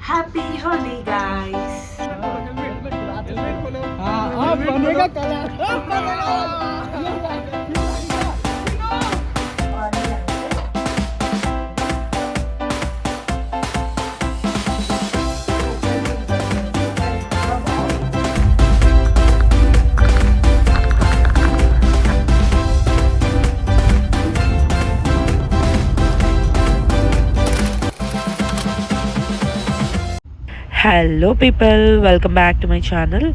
Happy Holi, guys! Hello people, welcome back to my channel.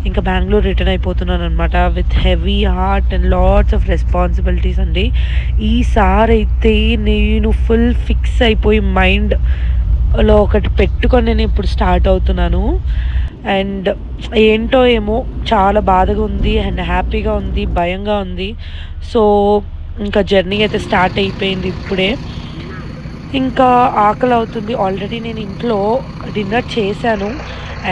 ఇంకా Bengaluru return అయిపోతున్నాను అనమాట with heavy heart and lots of responsibilities అండి. ఈసారి అయితే నేను ఫుల్ ఫిక్స్ అయిపోయి మైండ్లో ఒకటి పెట్టుకొని నేను ఇప్పుడు స్టార్ట్ అవుతున్నాను. అండ్ ఏంటో ఏమో చాలా బాధగా ఉంది అండ్ హ్యాపీగా ఉంది, భయంగా ఉంది. సో ఇంకా జర్నీ అయితే స్టార్ట్ అయిపోయింది ఇప్పుడే. ఇంకా ఆకలి అవుతుంది. ఆల్రెడీ నేను ఇంట్లో డిన్నర్ చేశాను.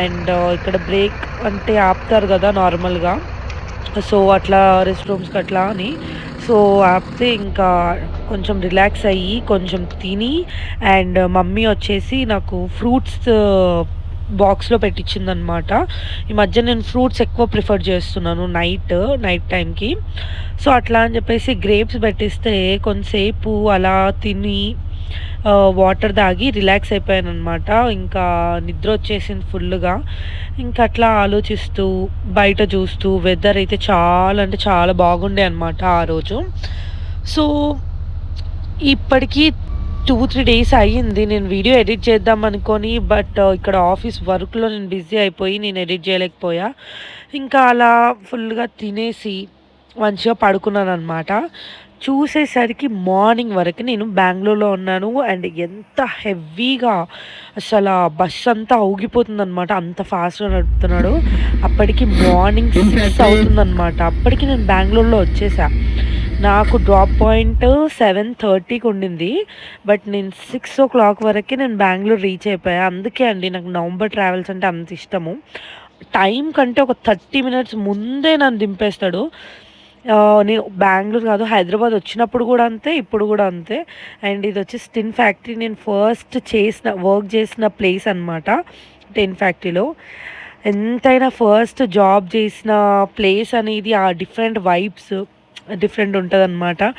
అండ్ ఇక్కడ బ్రేక్ అంటే ఆపుతారు కదా నార్మల్గా, సో అట్లా రెస్ట్ రూమ్స్కి అట్లా అని. సో ఆపితే ఇంకా కొంచెం రిలాక్స్ అయ్యి కొంచెం తిని, అండ్ మమ్మీ వచ్చేసి నాకు ఫ్రూట్స్ బాక్స్లో పెట్టించిందనమాట. ఈ మధ్య నేను ఫ్రూట్స్ ఎక్కువ ప్రిఫర్ చేస్తున్నాను నైట్ టైంకి. సో అట్లా అని చెప్పేసి గ్రేప్స్ పెట్టిస్తే కొంతసేపు అలా తిని వాటర్ తాగి రిలాక్స్ అయిపోయాను అనమాట. ఇంకా నిద్ర వచ్చేసింది ఫుల్గా. ఇంకా అట్లా ఆలోచిస్తూ బయట చూస్తూ వెదర్ అయితే చాలా అంటే చాలా బాగుండే అనమాట ఆ రోజు. సో ఇప్పటికీ 2-3 డేస్ అయ్యింది నేను వీడియో ఎడిట్ చేద్దాం అనుకొని. బట్ ఇక్కడ ఆఫీస్ వర్క్లో నేను బిజీ అయిపోయి నేను ఎడిట్ చేయలేకపోయా. ఇంకా అలా ఫుల్గా తినేసి మంచిగా పడుకున్నాను అనమాట. చూసేసరికి మార్నింగ్ వరకు నేను బెంగళూరులో ఉన్నాను. అండ్ ఎంత హెవీగా అసలు బస్ అంతా ఊగిపోతుందనమాట, అంత ఫాస్ట్గా నడుపుతున్నాడు. అప్పటికి మార్నింగ్ 6 అవుతుందన్నమాట. అప్పటికి నేను బెంగళూరులో వచ్చేసా. నాకు డ్రాప్ పాయింట్ 7:30కి ఉండింది. బట్ నేను 6 o'clock వరకే నేను బెంగళూరు రీచ్ అయిపోయా. అందుకే అండి నాకు నవంబర్ ట్రావెల్స్ అంటే అంత ఇష్టము. టైం కంటే ఒక 30 minutes ముందే నన్ను దింపేస్తాడు. నేను బెంగళూరు కాదు హైదరాబాద్ వచ్చినప్పుడు కూడా అంతే, ఇప్పుడు కూడా అంతే. అండ్ ఇది వచ్చి టిన్ ఫ్యాక్టరీ, నేను ఫస్ట్ వర్క్ చేసిన ప్లేస్ అనమాట. టిన్ ఫ్యాక్టరీలో ఎంతైనా ఫస్ట్ జాబ్ చేసిన ప్లేస్ అనేది ఆ డిఫరెంట్ వైబ్స్ డిఫరెంట్ ఉంటుందన్నమాట.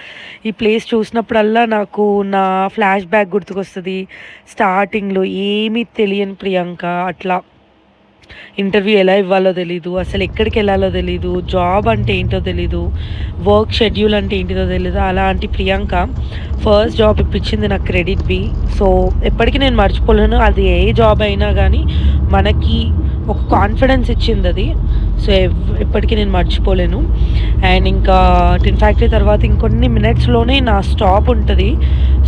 ఈ ప్లేస్ చూసినప్పుడల్లా నాకు నా ఫ్లాష్ బ్యాక్ గుర్తుకొస్తుంది. స్టార్టింగ్లో ఏమీ తెలియని ప్రియాంక, అట్లా ఇంటర్వ్యూ ఎలా ఇవ్వాలో తెలీదు, అసలు ఎక్కడికి వెళ్ళాలో తెలీదు, జాబ్ అంటే ఏంటో తెలీదు, వర్క్ షెడ్యూల్ అంటే ఏంటిదో తెలీదు. అలాంటి ప్రియాంక ఫస్ట్ జాబ్ ఇప్పించింది నాకు క్రెడిట్ బి. సో ఎప్పటికీ నేను మర్చిపోలేను. అది ఏ జాబ్ అయినా కానీ మనకి ఒక కాన్ఫిడెన్స్ ఇచ్చింది అది. సో ఎప్పటికీ నేను మర్చిపోలేను. అండ్ ఇంకా టిన్ ఫ్యాక్టరీ తర్వాత ఇంకొన్ని మినిట్స్లోనే నా స్టాప్ ఉంటుంది.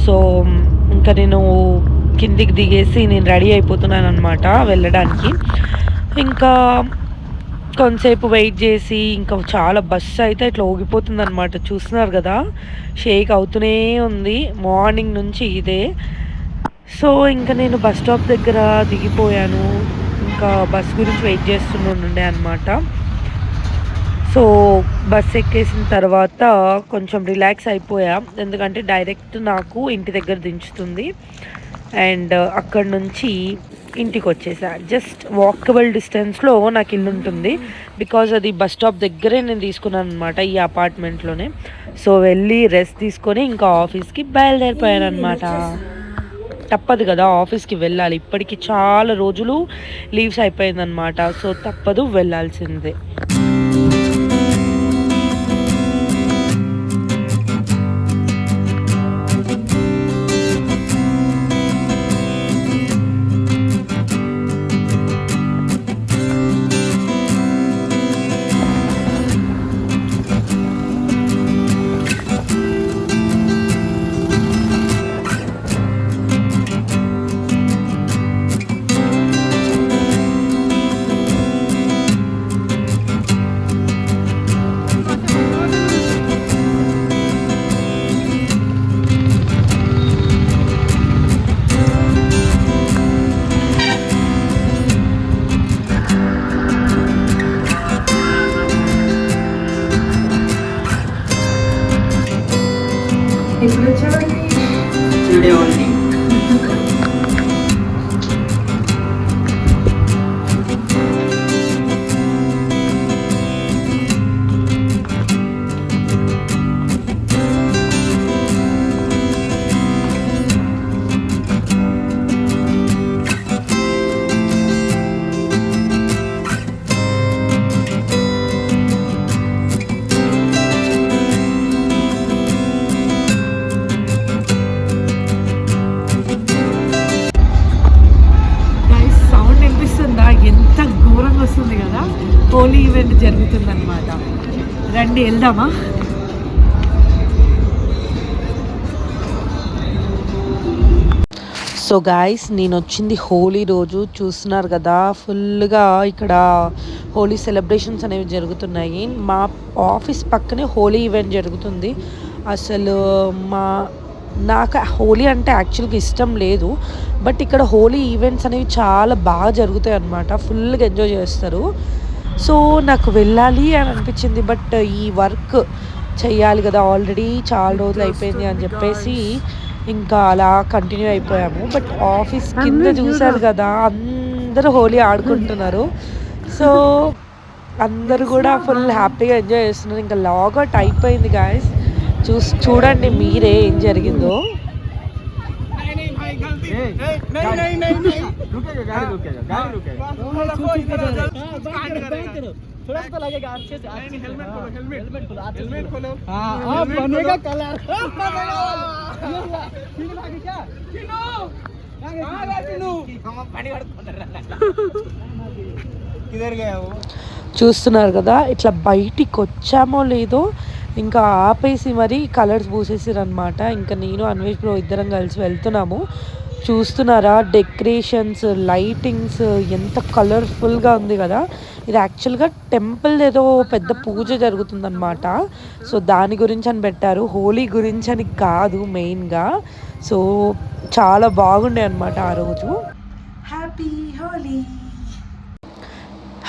సో ఇంకా నేను కిందికి దిగేసి నేను రెడీ అయిపోతున్నాను అనమాట వెళ్ళడానికి. ఇంకా కొంతసేపు వెయిట్ చేసి ఇంకా చాలా బస్సు అయితే ఇట్లా ఊగిపోతుంది అనమాట. చూస్తున్నారు కదా, షేక్ అవుతూనే ఉంది మార్నింగ్ నుంచి ఇదే. సో ఇంకా నేను బస్ స్టాప్ దగ్గర దిగిపోయాను. ఇంకా బస్ గురించి వెయిట్ చేస్తుండే అనమాట. సో బస్ ఎక్కేసిన తర్వాత కొంచెం రిలాక్స్ అయిపోయా, ఎందుకంటే డైరెక్ట్ నాకు ఇంటి దగ్గర దించుతుంది. అండ్ అక్కడ నుంచి ఇంటికి వచ్చేసా. జస్ట్ వాకబుల్ డిస్టెన్స్లో నాకు ఇల్లు ఉంటుంది. బికాజ్ అది బస్ స్టాప్ దగ్గరే నేను తీసుకున్నాను అనమాట, ఈ అపార్ట్మెంట్లోనే. సో వెళ్ళి రెస్ట్ తీసుకొని ఇంకా ఆఫీస్కి బయలుదేరిపోయాను అనమాట. తప్పదు కదా, ఆఫీస్కి వెళ్ళాలి. ఇప్పటికి చాలా రోజులు లీవ్స్ అయిపోయిందనమాట. సో తప్పదు, వెళ్ళాల్సిందే. హోలీ ఈవెంట్ జరుగుతుందన్నమాట. రండి వెళ్దామా. సో గాయస్, నేను వచ్చింది హోలీ రోజు. చూస్తున్నారు కదా, ఫుల్గా ఇక్కడ హోలీ సెలబ్రేషన్స్ అనేవి జరుగుతున్నాయి. మా ఆఫీస్ పక్కనే హోలీ ఈవెంట్ జరుగుతుంది. అసలు నాకు హోలీ అంటే యాక్చువల్గా ఇష్టం లేదు, బట్ ఇక్కడ హోలీ ఈవెంట్స్ అనేవి చాలా బాగా జరుగుతాయి అన్నమాట. ఫుల్గా ఎంజాయ్ చేస్తారు. సో నాకు వెళ్ళాలి అని అనిపించింది, బట్ ఈ వర్క్ చెయ్యాలి కదా, ఆల్రెడీ చాలా రోజులు అయిపోయింది అని చెప్పేసి ఇంకా అలా కంటిన్యూ అయిపోయాము. బట్ ఆఫీస్ కింద చూశారు కదా, అందరూ హోలీ ఆడుకుంటున్నారు. సో అందరూ కూడా ఫుల్ హ్యాపీగా ఎంజాయ్ చేస్తున్నారు. ఇంకా లాగౌట్ అయిపోయింది గాయస్. చూడండి మీరే ఏం జరిగిందో. చూస్తున్నారు కదా, ఇట్లా బయటికి వచ్చామో లేదో ఇంకా ఆపేసి మరి కలర్స్ పూసేసారు అనమాట. ఇంకా నేను అన్వేష్ బ్రో ఇద్దరం కలిసి వెళ్తున్నాము. చూస్తున్నారా డెకరేషన్స్, లైటింగ్స్ ఎంత కలర్ఫుల్గా ఉంది కదా. ఇది యాక్చువల్గా టెంపుల్ ఏదో పెద్ద పూజ జరుగుతుందన్నమాట. సో దాని గురించి అని పెట్టారు, హోలీ గురించి అని కాదు మెయిన్గా. సో చాలా బాగుండే అనమాట ఆ రోజు. Happy Holi.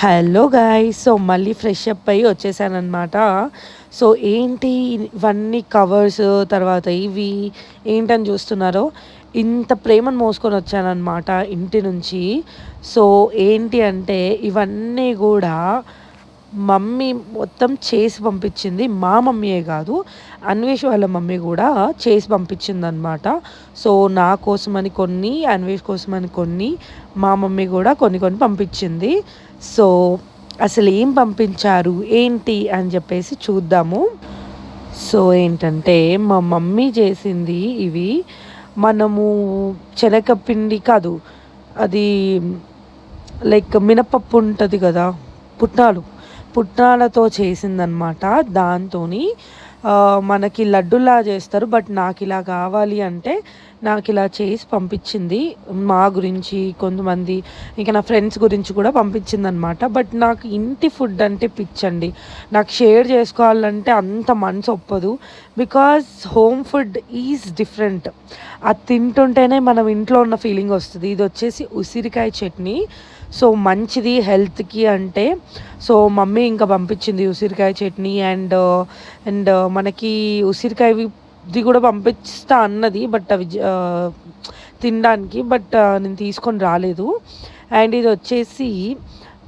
Hello guys, so మళ్ళీ ఫ్రెష్ అప్ అయ్యి వచ్చేసానమాట. సో ఏంటి ఇవన్నీ కవర్స్, తర్వాత ఇవి ఏంటని చూస్తున్నారో, ఇంత ప్రేమను మోసుకొని వచ్చానమాట ఇంటి నుంచి. సో ఏంటి అంటే ఇవన్నీ కూడా మమ్మీ మొత్తం చేసి పంపించింది. మా మమ్మీయే కాదు, అన్వేష్ వాళ్ళ మమ్మీ కూడా చేసి పంపించింది అనమాట. సో నా కోసమని కొన్ని, అన్వేష్ కోసమని కొన్ని, మా మమ్మీ కూడా కొన్ని కొన్ని పంపించింది. సో అసలు ఏం పంపించారు ఏంటి అని చెప్పేసి చూద్దాము. సో ఏంటంటే మా మమ్మీ చేసింది ఇవి, మనము శనగపిండి కాదు, అది లైక్ మినపప్పు ఉంటుంది కదా, పుట్నాలతో చేసిందనమాట. దాంతో మనకి లడ్డులా చేస్తారు, బట్ నాకు ఇలా కావాలి అంటే నాకు ఇలా చేసి పంపించింది. మా గురించి కొంతమంది, ఇంకా నా ఫ్రెండ్స్ గురించి కూడా పంపించింది అనమాట. బట్ నాకు ఇంటి ఫుడ్ అంటే పిచ్చండి. నాకు షేర్ చేసుకోవాలంటే అంత మనసు ఒప్పదు, because home food is different. అది తింటుంటేనే మనం ఇంట్లో ఉన్న ఫీలింగ్ వస్తుంది. ఇది వచ్చేసి ఉసిరికాయ చట్నీ. సో మంచిది హెల్త్కి అంటే. సో మమ్మీ ఇంకా పంపించింది ఉసిరికాయ చట్నీ అండ్ మనకి ఉసిరికాయది కూడా పంపిస్తా అన్నది, బట్ అవి తినడానికి, బట్ నేను తీసుకొని రాలేదు. అండ్ ఇది వచ్చేసి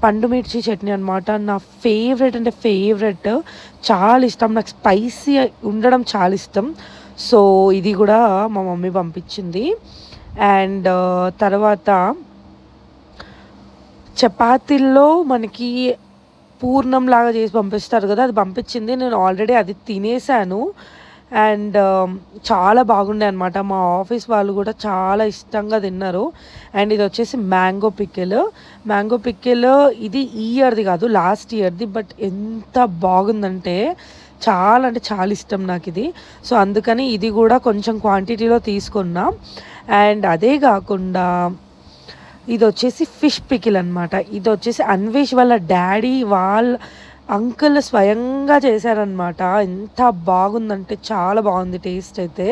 పండు మిర్చి చట్నీ అనమాట. నా ఫేవరెట్ అంటే ఫేవరెట్, చాలా ఇష్టం నాకు, స్పైసీ ఉండడం చాలా ఇష్టం. సో ఇది కూడా మా మమ్మీ పంపించింది. అండ్ తర్వాత చపాతీల్లో మనకి పూర్ణం లాగా చేసి పంపిస్తారు కదా, అది పంపించింది. నేను ఆల్రెడీ అది తినేసాను అండ్ చాలా బాగుండే అనమాట. మా ఆఫీస్ వాళ్ళు కూడా చాలా ఇష్టంగా తిన్నారు. అండ్ ఇది వచ్చేసి మ్యాంగో పిక్కిల్. ఇది ఈ ఇయర్ది కాదు, లాస్ట్ ఇయర్ది, బట్ ఎంత బాగుందంటే చాలా అంటే చాలా ఇష్టం నాకు ఇది. సో అందుకని ఇది కూడా కొంచెం క్వాంటిటీలో తీసుకున్నా. అండ్ అదే కాకుండా ఇది వచ్చేసి ఫిష్ పికిల్ అనమాట. ఇది వచ్చేసి అన్వేష్ వాళ్ళ డాడీ వాళ్ళ అంకుల్ స్వయంగా చేశారనమాట. ఎంత బాగుందంటే చాలా బాగుంది టేస్ట్ అయితే.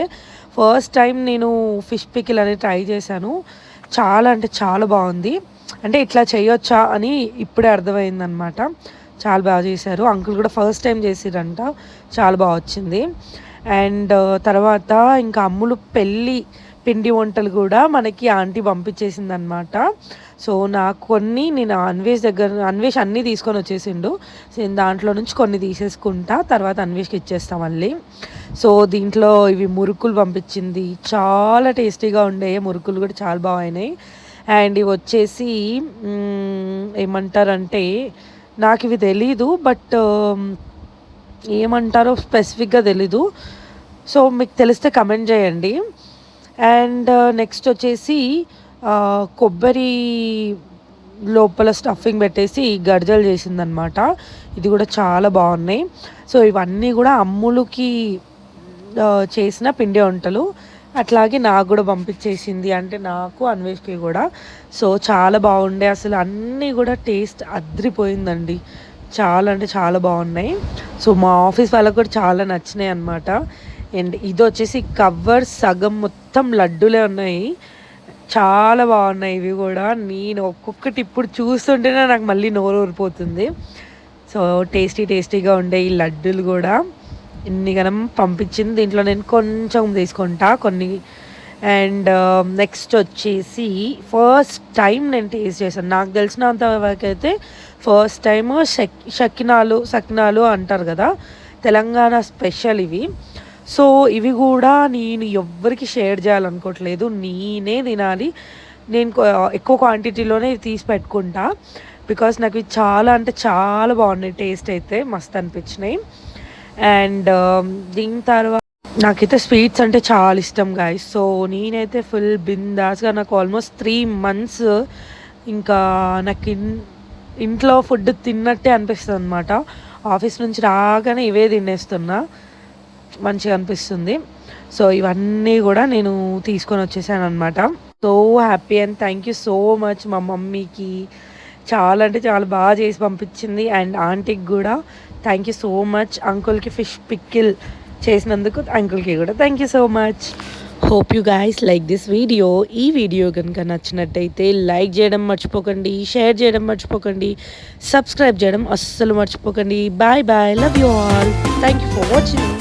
ఫస్ట్ టైం నేను ఫిష్ పికిల్ అనేది ట్రై చేశాను. చాలా అంటే చాలా బాగుంది. అంటే ఇట్లా చేయొచ్చా అని ఇప్పుడే అర్థమైందనమాట. చాలా బాగా చేశారు. అంకుల్ కూడా ఫస్ట్ టైం చేసిరంట, చాలా బాగా వచ్చింది. అండ్ తర్వాత ఇంకా అమ్ములు పెళ్ళి పిండి వంటలు కూడా మనకి ఆంటీ పంపించేసింది అనమాట. సో నాకు కొన్ని, నేను అన్వేష్ అన్నీ తీసుకొని వచ్చేసిండు. నేను దాంట్లో నుంచి కొన్ని తీసేసుకుంటా, తర్వాత అన్వేష్కి ఇచ్చేస్తాం మళ్ళీ. సో దీంట్లో ఇవి మురుకులు పంపించింది, చాలా టేస్టీగా ఉండే మురుకులు కూడా చాలా బాగున్నాయి. అండ్ ఇవి వచ్చేసి ఏమంటారంటే నాకు ఇవి తెలీదు, బట్ ఏమంటారో స్పెసిఫిక్గా తెలీదు. సో మీకు తెలిస్తే కమెంట్ చేయండి. అండ్ నెక్స్ట్ వచ్చేసి కొబ్బరి లోపల స్టఫింగ్ పెట్టేసి గర్జలు చేసిందనమాట. ఇది కూడా చాలా బాగున్నాయి. సో ఇవన్నీ కూడా అమ్ములకి చేసిన పిండి వంటలు. అట్లాగే నాకు కూడా పంపించేసింది, అంటే నాకు అన్వేష్కి కూడా. సో చాలా బాగుండే, అసలు అన్నీ కూడా టేస్ట్ అద్రిపోయిందండి. చాలా అంటే చాలా బాగున్నాయి. సో మా ఆఫీస్ వాళ్ళకు కూడా చాలా నచ్చినాయి అనమాట. అండ్ ఇది వచ్చేసి కవర్ సగం మొత్తం లడ్డూలే ఉన్నాయి. చాలా బాగున్నాయి ఇవి కూడా. నేను ఒక్కొక్కటి ఇప్పుడు చూస్తుంటేనే నాకు మళ్ళీ నోరు ఊరిపోతుంది. సో టేస్టీగా ఉండే ఈ లడ్డూలు కూడా ఇన్ని గనం పంపించింది. దీంట్లో నేను కొంచెం తీసుకుంటా కొన్ని. అండ్ నెక్స్ట్ వచ్చేసి ఫస్ట్ టైం నేను టేస్ట్ చేశాను. నాకు తెలిసినంత వరకు అయితే ఫస్ట్ టైం సకినాలు అంటారు కదా, తెలంగాణ స్పెషల్ ఇవి. సో ఇవి కూడా నేను ఎవ్వరికి షేర్ చేయాలనుకోవట్లేదు, నేనే తినాలి. నేను ఎక్కువ క్వాంటిటీలోనే తీసి పెట్టుకుంటా, బికాస్ నాకు ఇవి చాలా అంటే చాలా బాగున్నాయి. టేస్ట్ అయితే మస్తు అనిపించినాయి. అండ్ దీని తర్వాత నాకైతే స్వీట్స్ అంటే చాలా ఇష్టం గాయస్. సో నేనైతే ఫుల్ బిందాస్గా, నాకు ఆల్మోస్ట్ 3 months ఇంకా నాకు ఇంట్లో ఫుడ్ తిన్నట్టే అనిపిస్తుంది అనమాట. ఆఫీస్ నుంచి రాగానే ఇవే తినేస్తున్నా, మంచిగా అనిపిస్తుంది. సో ఇవన్నీ కూడా నేను తీసుకొని వచ్చేసాను అనమాట. So happy and thank you so much మా మమ్మీకి. చాలా అంటే చాలా బాగా చేసి పంపించింది. అండ్ ఆంటీకి కూడా థ్యాంక్ యూ సో మచ్. అంకుల్కి ఫిష్ పిక్కిల్ చేసినందుకు అంకుల్కి కూడా thank you so much. Hope you guys like this video. ఈ వీడియో కనుక నచ్చినట్టయితే లైక్ చేయడం మర్చిపోకండి, షేర్ చేయడం మర్చిపోకండి, సబ్స్క్రైబ్ చేయడం అస్సలు మర్చిపోకండి. Bye bye, love you all, thank you for watching.